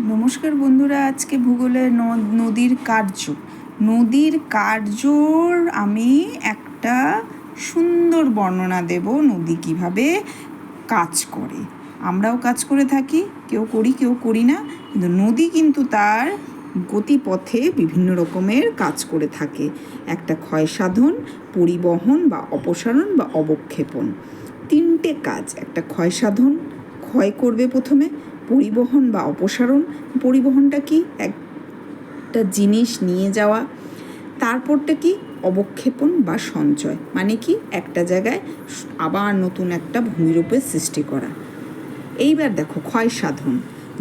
নমস্কার বন্ধুরা, আজকে ভূগোলের নদীর কার্যর আমি একটা সুন্দর বর্ণনা দেব। নদী কিভাবে কাজ করে, আমরাও কাজ করে থাকি, কেউ করি কেউ করি না, কিন্তু নদী কিন্তু তার গতিপথে বিভিন্ন রকমের কাজ করে থাকে। একটা ক্ষয় সাধন, পরিবহন বা অপসারণ বা অবক্ষেপণ, তিনটে কাজ। একটা ক্ষয় সাধন, ক্ষয় করবে প্রথমে, পরিবহন বা অপসারণ, পরিবহনটা কি, একটা জিনিস নিয়ে যাওয়া, তারপরটা কি অবক্ষেপণ বা সঞ্চয়, মানে কি একটা জায়গায় আবার নতুন একটা ভূমিরূপের সৃষ্টি করা। এইবার দেখো ক্ষয় সাধন,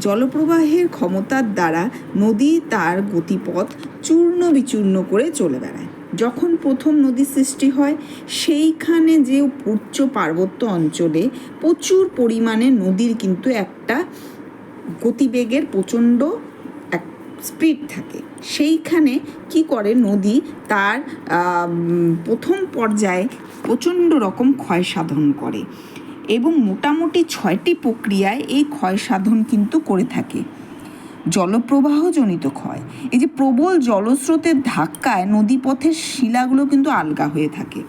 জলপ্রবাহের ক্ষমতার দ্বারা নদী তার গতিপথ চূর্ণ বিচূর্ণ করে চলে বেড়ায়। যখন প্রথম নদীর সৃষ্টি হয়, সেইখানে যে উচ্চ পার্বত্য অঞ্চলে প্রচুর পরিমাণে নদীর কিন্তু একটা গতিবেগের প্রচণ্ড এক স্পিড থাকে। সেইখানে কি করে নদী তার প্রথম পর্যায়ে প্রচণ্ড রকম ক্ষয় সাধন করে এবং মোটামুটি 6টি প্রক্রিয়ায় এই ক্ষয় সাধন কিন্তু করে থাকে। জলপ্রবাহজনিত ক্ষয়, এই যে প্রবল জলস্রোতের ধাক্কায় নদীপথের শিলাগুলো কিন্তু আলগা হয়ে থাকে।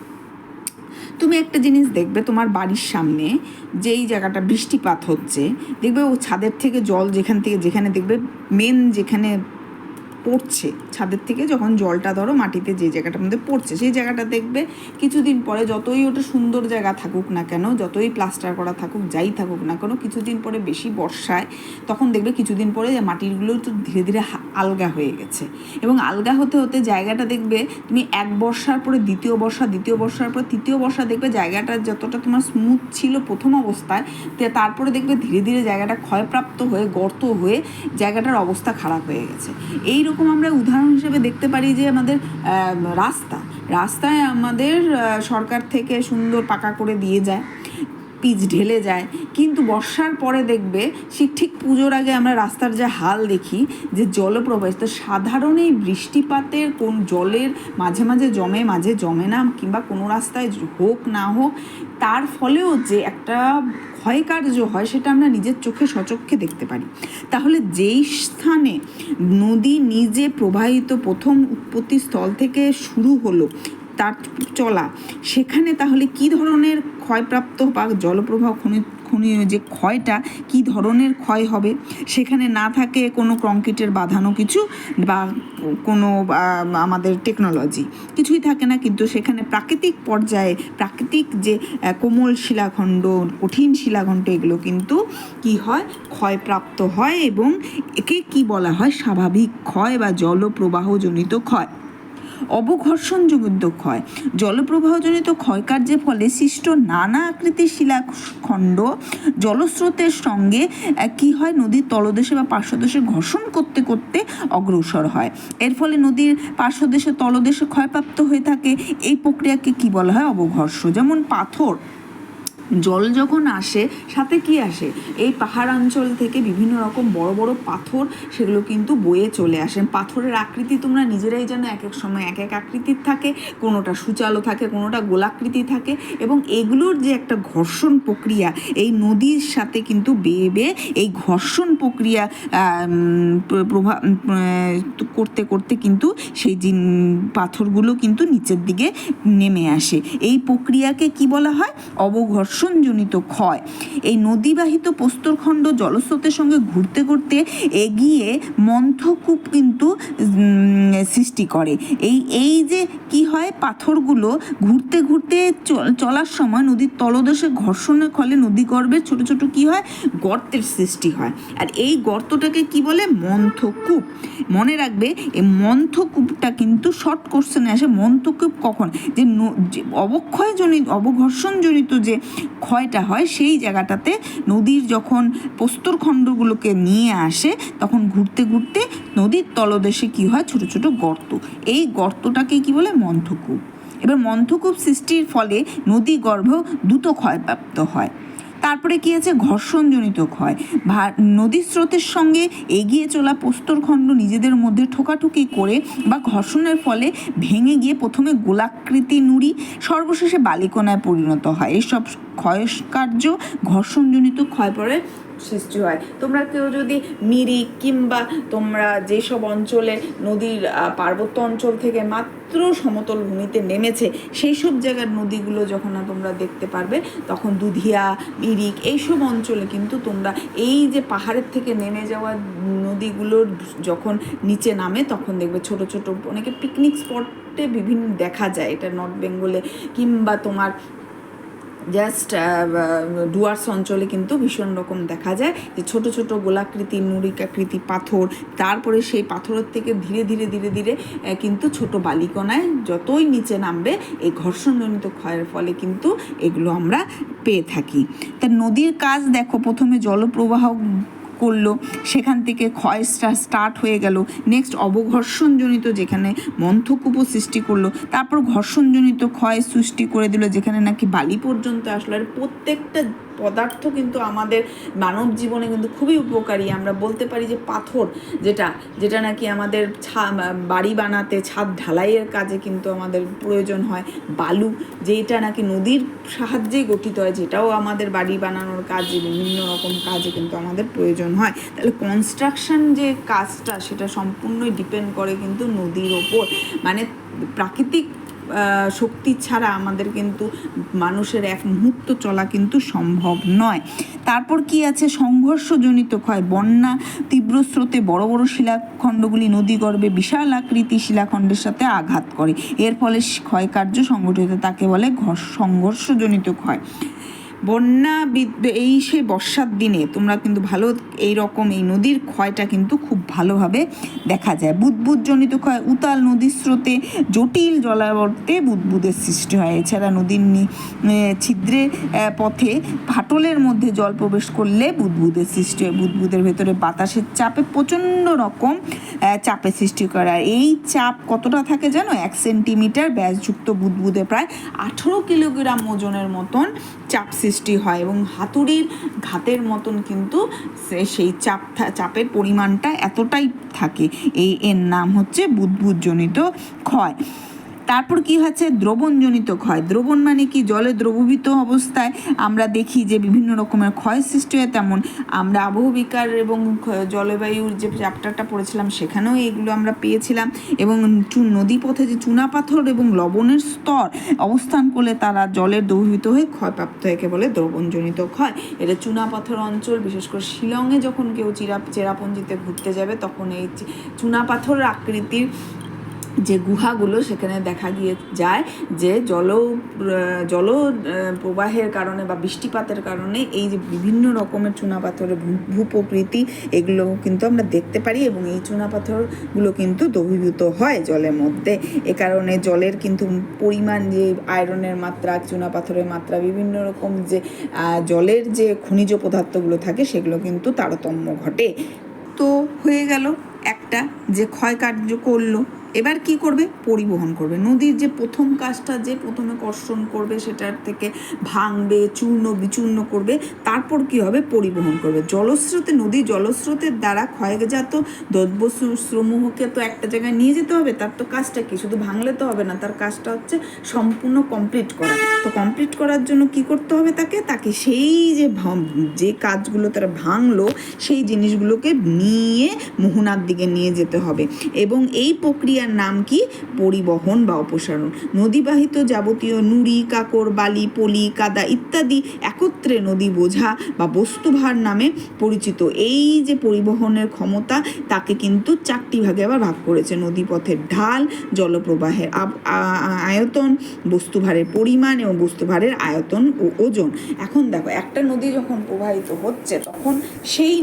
তুমি একটা জিনিস দেখবে, তোমার বাড়ির সামনে যেই জায়গাটা বৃষ্টিপাত হচ্ছে, দেখবে ও ছাদের থেকে জল যেখানে দেখবে মেন যেখানে পড়ছে, ছাদের থেকে যখন জলটা ধরো মাটিতে যে জায়গাটার মধ্যে পড়ছে, সেই জায়গাটা দেখবে কিছুদিন পরে, যতই ওটা সুন্দর জায়গা থাকুক না কেন, যতই প্লাস্টার করা থাকুক, যাই থাকুক না কেন, কিছুদিন পরে বেশি বর্ষায় তখন দেখবে কিছুদিন পরে মাটিগুলো তো ধীরে ধীরে আলগা হয়ে গেছে। এবং আলগা হতে হতে জায়গাটা দেখবে তুমি এক বর্ষার পরে দ্বিতীয় বর্ষার পর তৃতীয় বর্ষা দেখবে জায়গাটা যতটা তোমার স্মুথ ছিল প্রথম অবস্থায়, তারপরে দেখবে ধীরে ধীরে জায়গাটা ক্ষয়প্রাপ্ত হয়ে গর্ত হয়ে জায়গাটার অবস্থা খারাপ হয়ে গেছে। এইরকম আমরা উদাহরণ হিসেবে দেখতে পারি যে আমাদের রাস্তায় আমাদের সরকার থেকে সুন্দর পাকা করে দিয়ে যায়, পিচ ঢেলে যায়, কিন্তু বর্ষার পরে দেখবে ঠিক পুজোর আগে আমরা রাস্তার যে হাল দেখি, যে জলপ্রবাহ, তো সাধারণ এই বৃষ্টিপাতের কোন জলের মাঝে মাঝে জমে, মাঝে জমে না, কিংবা কোনো রাস্তায় হোক না হোক, তার ফলেও যে একটা ক্ষয়কার্য হয় সেটা আমরা নিজের চোখে সচক্ষে দেখতে পারি। তাহলে যেই স্থানে নদী নিজে প্রবাহিত প্রথম উৎপত্তি স্থল থেকে শুরু হলো তার চলা, সেখানে তাহলে কি ধরনের ক্ষয়প্রাপ্ত বা জলপ্রবাহ খনিজ যে ক্ষয়টা কি ধরনের ক্ষয় হবে, সেখানে না থাকে কোনো কংক্রিটের বাঁধানো কিছু বা কোনো আমাদের টেকনোলজি কিছুই থাকে না, কিন্তু সেখানে প্রাকৃতিক পর্যায়ে প্রাকৃতিক যে কোমল শিলাখণ্ড, কঠিন শিলাখণ্ড, এগুলো কিন্তু কি হয়, ক্ষয়প্রাপ্ত হয় এবং একে কি বলা হয়, স্বাভাবিক ক্ষয় বা জলপ্রবাহজনিত ক্ষয়। অবঘর্ষণজনিত ক্ষয়, জলপ্রবাহজনিত ক্ষয়কার্যের ফলে সৃষ্ট নানা আকৃতির শিলাখণ্ড জলস্রোতের সঙ্গে কি হয়, নদীর তলদেশে বা পার্শ্বদেশে ঘর্ষণ করতে করতে অগ্রসর হয়। এর ফলে নদীর পার্শ্বদেশে তলদেশে ক্ষয়প্রাপ্ত হয়ে থাকে। এই প্রক্রিয়াকে কি বলা হয়, অবঘর্ষ। যেমন পাথর, জল যখন আসে সাথে কি আসে, এই পাহাড়াঞ্চল থেকে বিভিন্ন রকম বড় বড় পাথর, সেগুলো কিন্তু বয়ে চলে আসে। পাথরের আকৃতি তোমরা নিজেরাই জানো, এক এক সময় এক এক আকৃতির থাকে, কোনোটা সূচালো থাকে, কোনোটা গোলাকৃতি থাকে, এবং এগুলোর যে একটা ঘর্ষণ প্রক্রিয়া এই নদীর সাথে কিন্তু বেয়ে বেয়ে এই ঘর্ষণ প্রক্রিয়া প্রভাব করতে করতে কিন্তু সেই পাথরগুলো কিন্তু নিচের দিকে নেমে আসে। এই প্রক্রিয়াকে কি বলা হয়, অবঘর্ষণজনিত ক্ষয়। এই নদীবাহিত প্রস্তরখণ্ড জলস্রোতের সঙ্গে ঘুরতে ঘুরতে এগিয়ে মন্থকূপ কিন্তু সৃষ্টি করে। এই যে কি হয়, পাথরগুলো ঘুরতে ঘুরতে চলার সময় নদীর তলদেশে ঘর্ষণের ফলে নদীগর্ভে ছোট ছোট কি হয়, গর্তের সৃষ্টি হয়। আর এই গর্তটাকে কি বলে, মন্থকূপ। মনে রাখবে, এই মন্থকূপটা কিন্তু শর্ট কোশ্চেনে আসে। মন্থকূপ কখন, যে অবঘর্ষণজনিত যে ক্ষয়টা হয় সেই জায়গাটাতে নদীর যখন প্রস্তরখণ্ডগুলোকে নিয়ে আসে, তখন ঘুরতে ঘুরতে নদীর তলদেশে কি হয়, ছোট ছোট গর্ত। এই গর্তটাকে কি বলে, মন্থকূপ। এবার মন্থকূপ সৃষ্টির ফলে নদী গর্ভ দ্রুত ক্ষয়প্রাপ্ত হয়। তারপরে কি আছে, ঘর্ষণজনিত ক্ষয়। নদীর স্রোতের সঙ্গে এগিয়ে চলা প্রস্তরখণ্ড নিজেদের মধ্যে ঠোকাঠুকি করে বা ঘর্ষণের ফলে ভেঙে গিয়ে প্রথমে গোলাকৃতি নুড়ি, সর্বশেষে বালিকণায় পরিণত হয়। এইসব ক্ষয়কার্য ঘর্ষণজনিত ক্ষয় পরে সৃষ্টি হয়। তোমরা কেউ যদি মিরিক কিংবা তোমরা যেসব অঞ্চলে নদীর পার্বত্য অঞ্চল থেকে মাত্র সমতল ভূমিতে নেমেছে সেই সব জায়গার নদীগুলো যখন তোমরা দেখতে পারবে, তখন দুধিয়া, মিরিক এইসব অঞ্চলে কিন্তু তোমরা এই যে পাহাড়ের থেকে নেমে যাওয়া নদীগুলোর যখন নিচে নামে তখন দেখবে ছোট ছোট অনেকে পিকনিক স্পটে বিভিন্ন দেখা যায়। এটা নর্থ বেঙ্গলে কিংবা তোমার জাস্ট ডুয়ার্স অঞ্চলে কিন্তু ভীষণ রকম দেখা যায় যে ছোট ছোট গোলাকৃতি নুড়িকাকৃতি পাথর, তারপরে সেই পাথরের থেকে ধীরে ধীরে ধীরে ধীরে কিন্তু ছোট বালিকণায় যতই নিচে নামবে এই ঘর্ষণজনিত ক্ষয়ের ফলে কিন্তু এগুলো আমরা পেয়ে থাকি। তা নদীর কাজ দেখো, প্রথমে জলপ্রবাহ করলো, সেখান থেকে ক্ষয় স্টার্ট হয়ে গেল, নেক্সট অবঘর্ষণজনিত যেখানে মন্থকূপ সৃষ্টি করলো, তারপর ঘর্ষণজনিত ক্ষয় সৃষ্টি করে দিল যেখানে নাকি বালি পর্যন্ত আসলো। আর প্রত্যেকটা পদার্থ কিন্তু আমাদের মানব জীবনে কিন্তু খুবই উপকারী। আমরা বলতে পারি যে পাথর যেটা নাকি আমাদের বাড়ি বানাতে, ছাদ ঢালাইয়ের কাজে কিন্তু আমাদের প্রয়োজন হয়, বালু যেটা নাকি নদীর সাহায্যেই গঠিত হয়, যেটাও আমাদের বাড়ি বানানোর কাজে বিভিন্ন রকম কাজে কিন্তু আমাদের প্রয়োজন হয়। তাহলে কনস্ট্রাকশন যে কাজটা সেটা সম্পূর্ণই ডিপেন্ড করে কিন্তু নদীর ওপর। মানে প্রাকৃতিক শক্তি ছাড়া আমাদের কিন্তু মানুষের এক মুহূর্ত চলা কিন্তু সম্ভব নয়। তারপর কি আছে, সংঘর্ষজনিত ক্ষয়, বন্যা, তীব্র স্রোতে বড় বড় শিলাখণ্ডগুলি নদীগর্ভে বিশাল আকৃতি শিলাখণ্ডের সাথে আঘাত করে, এর ফলে ক্ষয়কার্য সংঘটিত, তাকে বলে সংঘর্ষজনিত ক্ষয়। বন্যা এই সেই বর্ষার দিনে তোমরা কিন্তু ভালো এই রকম এই নদীর ক্ষয়টা কিন্তু খুব ভালোভাবে দেখা যায়। বুদবুদজনিত ক্ষয়, উতাল নদীর স্রোতে জটিল জলাবর্তে বুদবুদের সৃষ্টি হয়। এছাড়া নদীর ছিদ্রের পথে ফাটলের মধ্যে জল প্রবেশ করলে বুদবুদের সৃষ্টি হয়। বুদবুদের ভেতরে বাতাসের চাপে প্রচণ্ড রকম চাপের সৃষ্টি করে। আর এই চাপ কতটা থাকে জানো, 1 সেন্টিমিটার ব্যাসযুক্ত বুদবুদে প্রায় 18 কিলোগ্রাম ওজনের মতন চাপ সৃষ্টি হয় এবং হাতুড়ির ঘাতের মতন কিন্তু সেই চাপের পরিমাণটা এতটাই থাকে। এর নাম হচ্ছে বুদবুদজনিত ক্ষয়। তারপর কি হচ্ছে, দ্রবণজনিত ক্ষয়। দ্রবণ মানে কি, জলে দ্রবীভূত অবস্থায় আমরা দেখি যে বিভিন্ন রকমের ক্ষয় সৃষ্টি হয়। তেমন আমরা আবহবিকার এবং জলবায়ুর যে চ্যাপ্টারটা পড়েছিলাম সেখানেও এগুলো আমরা পেয়েছিলাম। এবং নদীপথে যে চুনাপাথর এবং লবণের স্তর অবস্থান করলে তারা জলের দ্রবীভূত হয়ে ক্ষয়প্রাপ্ত হয়, একে বলে দ্রবণজনিত ক্ষয়। এটা চুনাপাথর অঞ্চল, বিশেষ করে শিলংয়ে যখন কেউ চেরাপুঞ্জিতে ঘুরতে যাবে তখন এই চুনাপাথর আকৃতির যে গুহাগুলো সেখানে দেখা যায় যে জল প্রবাহের কারণে বা বৃষ্টিপাতের কারণে এই যে বিভিন্ন রকমের চুনাপাথরের ভূপ্রকৃতি এগুলো কিন্তু আমরা দেখতে পারি এবং এই চুনাপাথরগুলো কিন্তু দ্রবীভূত হয় জলের মধ্যে। এ কারণে জলের কিন্তু পরিমাণ, যে আয়রনের মাত্রা, চুনাপাথরের মাত্রা, বিভিন্ন রকম যে জলের যে খনিজ পদার্থগুলো থাকে সেগুলো কিন্তু তারতম্য ঘটে। তো হয়ে গেল একটা যে ক্ষয়কার্য করলো। এবার কি করবে, পরিবহন করবে। নদীর যে প্রথম কাজটা, যে প্রথমে কর্ষণ করবে, সেটার থেকে ভাঙবে, চূর্ণ বিচূর্ণ করবে, তারপর কি হবে, পরিবহন করবে। জলস্রোতে, নদীর জলস্রোতের দ্বারা ক্ষয়জাত দ্রব্যসমূহকে তো একটা জায়গায় নিয়ে যেতে হবে। তার তো কাজটা কি, শুধু ভাঙলে তো হবে না, তার কাজটা হচ্ছে সম্পূর্ণ কমপ্লিট করা। তো কমপ্লিট করার জন্য কি করতে হবে, তাকে সেই যে কাজগুলো তারা ভাঙলো সেই জিনিসগুলোকে নিয়ে মোহনার দিকে নিয়ে যেতে হবে। এবং এই প্রক্রিয়ার নাম কি, পরিবহন বা অপসারণ। নদীবাহিত যাবতীয় নুড়ি, কাকর, বালি, পলি, কাদা ইত্যাদি একত্রে নদী বোঝা বা বস্তুভার নামে পরিচিত। এই যে পরিবহনের ক্ষমতা তাকে কিন্তু 4টি ভাগে আবার ভাগ করেছে: নদীপথের ঢাল, জলপ্রবাহের আয়তন, বস্তুভারের পরিমাণ এবং বস্তুভারের আয়তন ও ওজন। এখন দেখো, একটা নদী যখন প্রবাহিত হচ্ছে তখন সেই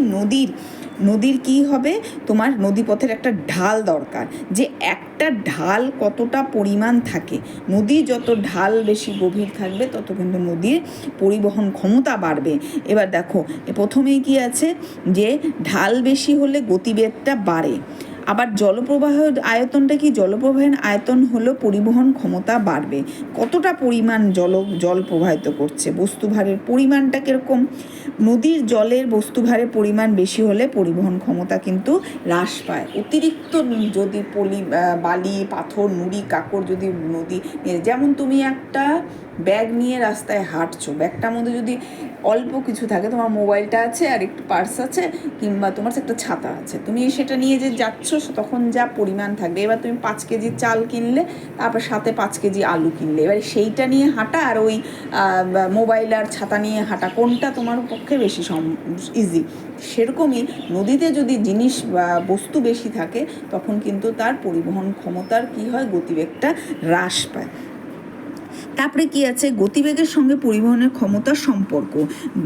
নদীর কি হবে, তোমার নদীপথের একটা ঢাল দরকার। যে একটা ঢাল কতটা পরিমাণ থাকে, নদী যত ঢাল বেশি গভীর থাকবে তত কিন্তু নদীর পরিবহন ক্ষমতা বাড়বে। এবার দেখো, প্রথমেই কি আছে, যে ঢাল বেশি হলে গতিবেগটা বাড়ে। আবার জলপ্রবাহের আয়তনটা কি, জলপ্রবাহের আয়তন হলো পরিবহন ক্ষমতা বাড়বে। কতটা পরিমাণ জল প্রবাহিত করছে, বস্তুভারের পরিমাণটা কীরকম। নদীর জলের বস্তুভারের পরিমাণ বেশি হলে পরিবহন ক্ষমতা কিন্তু হ্রাস পায়। অতিরিক্ত যদি বালি, পাথর, নুড়ি, কাকর যদি নদী, যেমন তুমি একটা ব্যাগ নিয়ে রাস্তায় হাঁটছো, ব্যাগটার মধ্যে যদি অল্প কিছু থাকে, তোমার মোবাইলটা আছে আর একটু পার্স আছে কিংবা তোমার একটা ছাতা আছে, তুমি সেটা নিয়ে যে যাচ্ছ তখন যা পরিমাণ থাকবে, এবার তুমি 5 কেজি চাল কিনলে, তারপর সাথে 5 কেজি আলু কিনলে, এবার সেইটা নিয়ে হাঁটা আর ওই মোবাইল আর ছাতা নিয়ে হাঁটা কোনটা তোমার পক্ষে বেশি ইজি? সেরকমই নদীতে যদি জিনিস বা বস্তু বেশি থাকে তখন কিন্তু তার পরিবহন ক্ষমতার কি হয়, গতিবেগটা হ্রাস পায়। তারপরে কি আছে, গতিবেগের সঙ্গে পরিবহনের ক্ষমতার সম্পর্ক।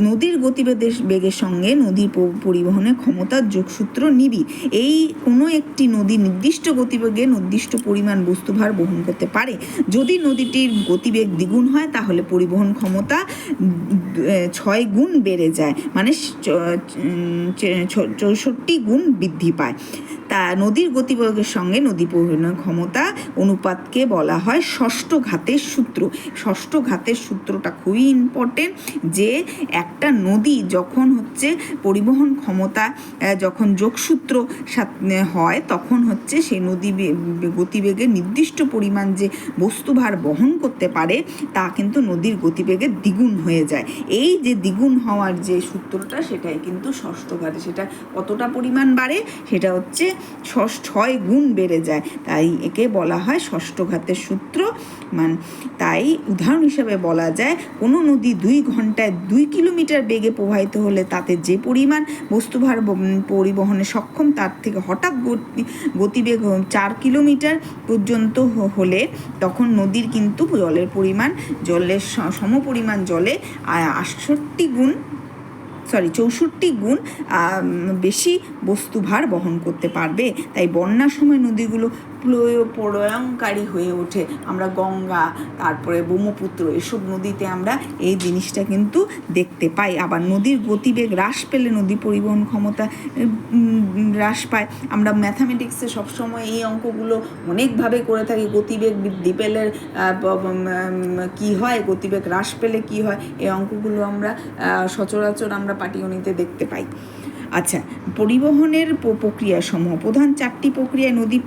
নদীর গতিবেগের সঙ্গে নদীর পরিবহনের ক্ষমতার যোগসূত্র নিবিড়। এই কোনো একটি নদী নির্দিষ্ট গতিবেগে নির্দিষ্ট পরিমাণ বস্তুভার বহন করতে পারে। যদি নদীটির গতিবেগ দ্বিগুণ হয় তাহলে পরিবহন ক্ষমতা 6 গুণ বেড়ে যায়, মানে 64 গুণ বৃদ্ধি পায়। তা নদীর গতিবেগের সঙ্গে নদী পরিবহনের ক্ষমতা অনুপাতকে বলা হয় ষষ্ঠ ঘাতের সূত্র। ষষ্ঠ ঘাতের সূত্রটা খুবই ইম্পর্টেন্ট, যে একটা নদী যখন হচ্ছে পরিবহন ক্ষমতা যখন যোগসূত্র হয় তখন হচ্ছে সেই নদী গতিবেগে নির্দিষ্ট পরিমাণ যে বস্তুভার বহন করতে পারে তা কিন্তু নদীর গতিবেগের দ্বিগুণ হয়ে যায়। এই যে দ্বিগুণ হওয়ার যে সূত্রটা সেটাই কিন্তু ষষ্ঠ ঘাতে, সেটা কতটা পরিমাণ বাড়ে, সেটা হচ্ছে 6 গুণ বেড়ে যায়, তাই একে বলা হয় ষষ্ঠ ঘাতের সূত্র। তাই উদাহরণ হিসেবে বলা যায়, কোনো নদী 2 ঘন্টায় 2 কিলোমিটার বেগে প্রবাহিত হলে তাতে যে পরিমাণ বস্তুভার পরিবহনে সক্ষম তার থেকে হঠাৎ গতিবেগ 4 কিলোমিটার পর্যন্ত হলে তখন নদীর কিন্তু জলের সমপরিমাণ জলে 64 গুণ বেশি বস্তুভার বহন করতে পারবে। তাই বন্যার সময় নদীগুলো প্রলয়ঙ্কারী হয়ে ওঠে। আমরা গঙ্গা, তারপরে ব্রহ্মপুত্র, এসব নদীতে আমরা এই জিনিসটা কিন্তু দেখতে পাই। আবার নদীর গতিবেগ হ্রাস পেলে নদী পরিবহন ক্ষমতা হ্রাস পায়। আমরা ম্যাথামেটিক্সে সবসময় এই অঙ্কগুলো অনেকভাবে করে থাকি। গতিবেগ বৃদ্ধি পেলে কি হয়, গতিবেগ হ্রাস পেলে কি হয়, এই অঙ্কগুলো আমরা সচরাচর আমরা পাটিগণিতে দেখতে পাই। আচ্ছা, পরিবহনের প্রক্রিয়াসমূহ। প্রধান 4টি প্রক্রিয়ায় নদী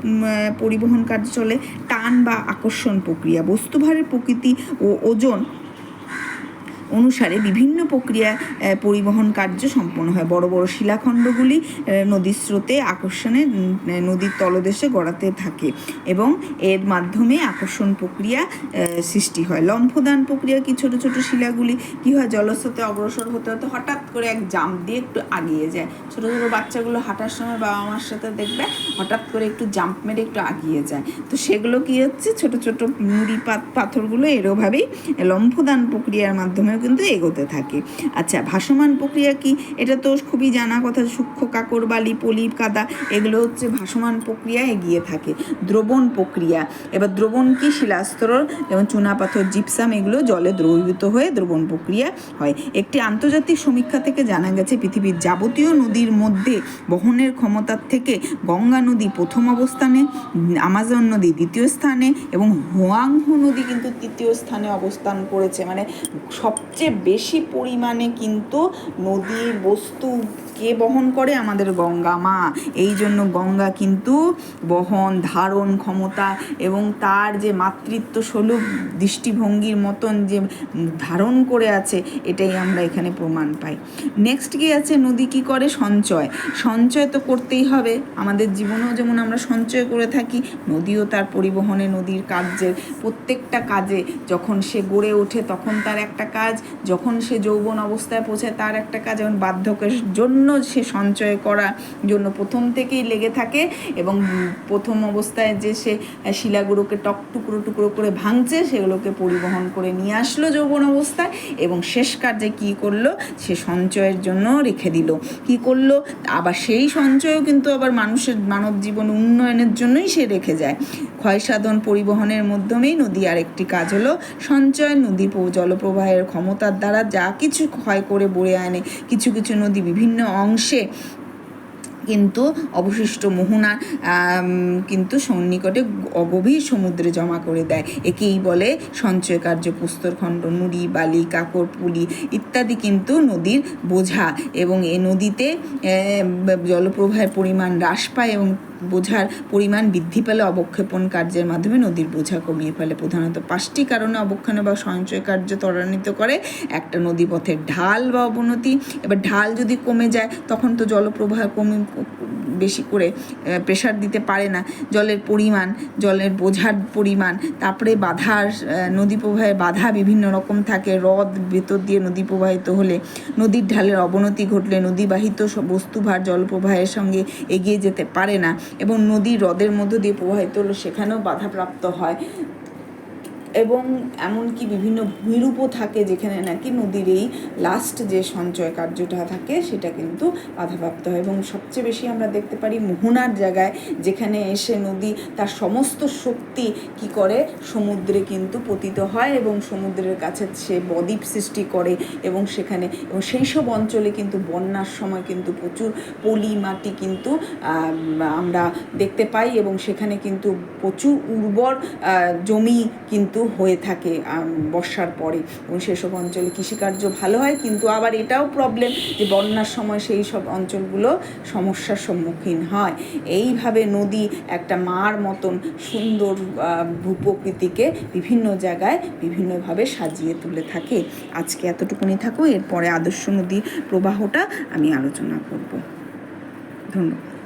পরিবহন কার্য চলে। টান বা আকর্ষণ প্রক্রিয়া। বস্তুভারের প্রকৃতি ও ওজন অনুসারে বিভিন্ন প্রক্রিয়ায় পরিবহন কার্য সম্পন্ন হয়। বড় বড় শিলাখণ্ডগুলি নদীর স্রোতে আকর্ষণে নদীর তলদেশে গড়াতে থাকে এবং এর মাধ্যমে আকর্ষণ প্রক্রিয়া সৃষ্টি হয়। লম্ফদান প্রক্রিয়া কি, ছোট ছোট শিলাগুলি কি হয়, জলস্রোতে অগ্রসর হতে হতে হঠাৎ করে এক জাম্প দিয়ে একটু আগিয়ে যায়। ছোট ছোট বাচ্চাগুলো হাঁটার সময় বাবা মার সাথে দেখবে হঠাৎ করে একটু জাম্প মেরে একটু আগিয়ে যায়, তো সেগুলো কি হচ্ছে, ছোট ছোট নুড়ি পাথরগুলো এরোভাবেই লম্ফদান প্রক্রিয়ার মাধ্যমে কিন্তু এগোতে থাকে। আচ্ছা, ভাসমান প্রক্রিয়া কি, এটা তো খুবই জানা কথা, সূক্ষ্ম কাকর বালি, পলি, কাদা, এগুলো হচ্ছে ভাসমান প্রক্রিয়া এগিয়ে থাকে। দ্রবণ প্রক্রিয়া, এবার দ্রবণ কি, শিলাস্তর এবং চুনাপাথর, জিপসাম, এগুলো জলে দ্রবীভূত হয়ে দ্রবণ প্রক্রিয়া হয়। একটি আন্তর্জাতিক সমীক্ষা থেকে জানা গেছে পৃথিবীর যাবতীয় নদীর মধ্যে বহনের ক্ষমতার থেকে গঙ্গা নদী প্রথম অবস্থানে, আমাজন নদী দ্বিতীয় স্থানে এবং হোয়াংহো নদী কিন্তু তৃতীয় স্থানে অবস্থান করেছে। মানে সবচেয়ে বেশি পরিমাণে কিন্তু নদীর বস্তু কে বহন করে, আমাদের গঙ্গা মা। এই জন্য গঙ্গা কিন্তু বহন, ধারণ ক্ষমতা এবং তার যে মাতৃত্ব সুলভ দৃষ্টিভঙ্গির মতন যে ধারণ করে আছে, এটাই আমরা এখানে প্রমাণ পাই। নেক্সট কি আছে, নদী কি করে, সঞ্চয়। সঞ্চয় তো করতেই হবে, আমাদের জীবনেও যেমন আমরা সঞ্চয় করে থাকি, নদীও তার পরিবহনে, নদীর কার্যের প্রত্যেকটা কাজে যখন সে গড়ে ওঠে তখন তার একটা কাজ, যখন সে যৌবন অবস্থায় পৌঁছায় তার একটা কাজ, যেমন বার্ধক্যের জন্য সে সঞ্চয় করার জন্য প্রথম থেকেই লেগে থাকে এবং প্রথম অবস্থায় যে সে শিলাগুলোকে টুকরো টুকরো করে ভাঙছে, সেগুলোকে পরিবহন করে নিয়ে আসলো যৌবন অবস্থায় এবং শেষ কার্যে কী করলো, সে সঞ্চয়ের জন্য রেখে দিল। কি করলো, আবার সেই সঞ্চয়ও কিন্তু আবার মানব জীবন উন্নয়নের জন্যই সে রেখে যায়। ক্ষয়সাধন পরিবহনের মাধ্যমেই নদী আরেকটি কাজ হলো সঞ্চয়। নদী জলপ্রবাহের ক্ষমতার দ্বারা যা কিছু ক্ষয় করে বয়ে আনে, কিছু কিছু নদী বিভিন্ন অংশে কিন্তু অবশিষ্ট মোহনা কিন্তু সন্নিকটে অগভীর সমুদ্রে জমা করে দেয়। একেই বলে সঞ্চয় কার্য। প্রস্তরখণ্ড, নুড়ি, বালি, কাকর, পুলি ইত্যাদি কিন্তু নদীর বোঝা এবং এ নদীতে জলপ্রবাহের পরিমাণ হ্রাস পায় এবং বোঝার পরিমাণ বৃদ্ধি পেলে অবক্ষেপণ কার্যের মাধ্যমে নদীর বোঝা কমিয়ে ফেলে। প্রধানত 5টি কারণে অবক্ষেপণ বা সঞ্চয় কার্য ত্বরান্বিত করে। একটা, নদীপথের ঢাল বা অবনতি। এবার ঢাল যদি কমে যায় তখন তো জলপ্রবাহ বেশি করে প্রেশার দিতে পারে না, জলের পরিমাণ, জলের বোঝার পরিমাণ, তারপরে বাধার, নদী প্রবাহের বাধা বিভিন্ন রকম থাকে। হ্রদ ভেতর দিয়ে নদী প্রবাহিত হলে, নদীর ঢালের অবনতি ঘটলে নদীবাহিত বস্তুভার জলপ্রবাহের সঙ্গে এগিয়ে যেতে পারে না এবং নদী হ্রদের মধ্য দিয়ে প্রবাহিত হলে সেখানেও বাধাপ্রাপ্ত হয়। এবং এমনকি বিভিন্ন ভূমিরূপও থাকে যেখানে নাকি নদীর এই লাস্ট যে সঞ্চয় কার্যটা থাকে সেটা কিন্তু বাধাপ্রাপ্ত হয়। এবং সবচেয়ে বেশি আমরা দেখতে পারি মোহনার জায়গায়, যেখানে এসে নদী তার সমস্ত শক্তি কি করে সমুদ্রে কিন্তু পতিত হয় এবং সমুদ্রের কাছে সে বদ্বীপ সৃষ্টি করে এবং সেখানে, এবং সেই সব অঞ্চলে কিন্তু বন্যার সময় কিন্তু প্রচুর পলি মাটি কিন্তু আমরা দেখতে পাই এবং সেখানে কিন্তু প্রচুর উর্বর জমি কিন্তু হয়ে থাকে বর্ষার পরে এবং সেসব অঞ্চলে কৃষিকার্য ভালো হয়। কিন্তু আবার এটাও প্রবলেম যে বন্যার সময় সেই সব অঞ্চলগুলো সমস্যার সম্মুখীন হয়। এইভাবে নদী একটা মার মতন সুন্দর ভূপ্রকৃতিকে বিভিন্ন জায়গায় বিভিন্নভাবে সাজিয়ে তুলে থাকে। আজকে এতটুকুনি থাকো, এরপরে আদর্শ নদী প্রবাহটা আমি আলোচনা করব। ধন্যবাদ।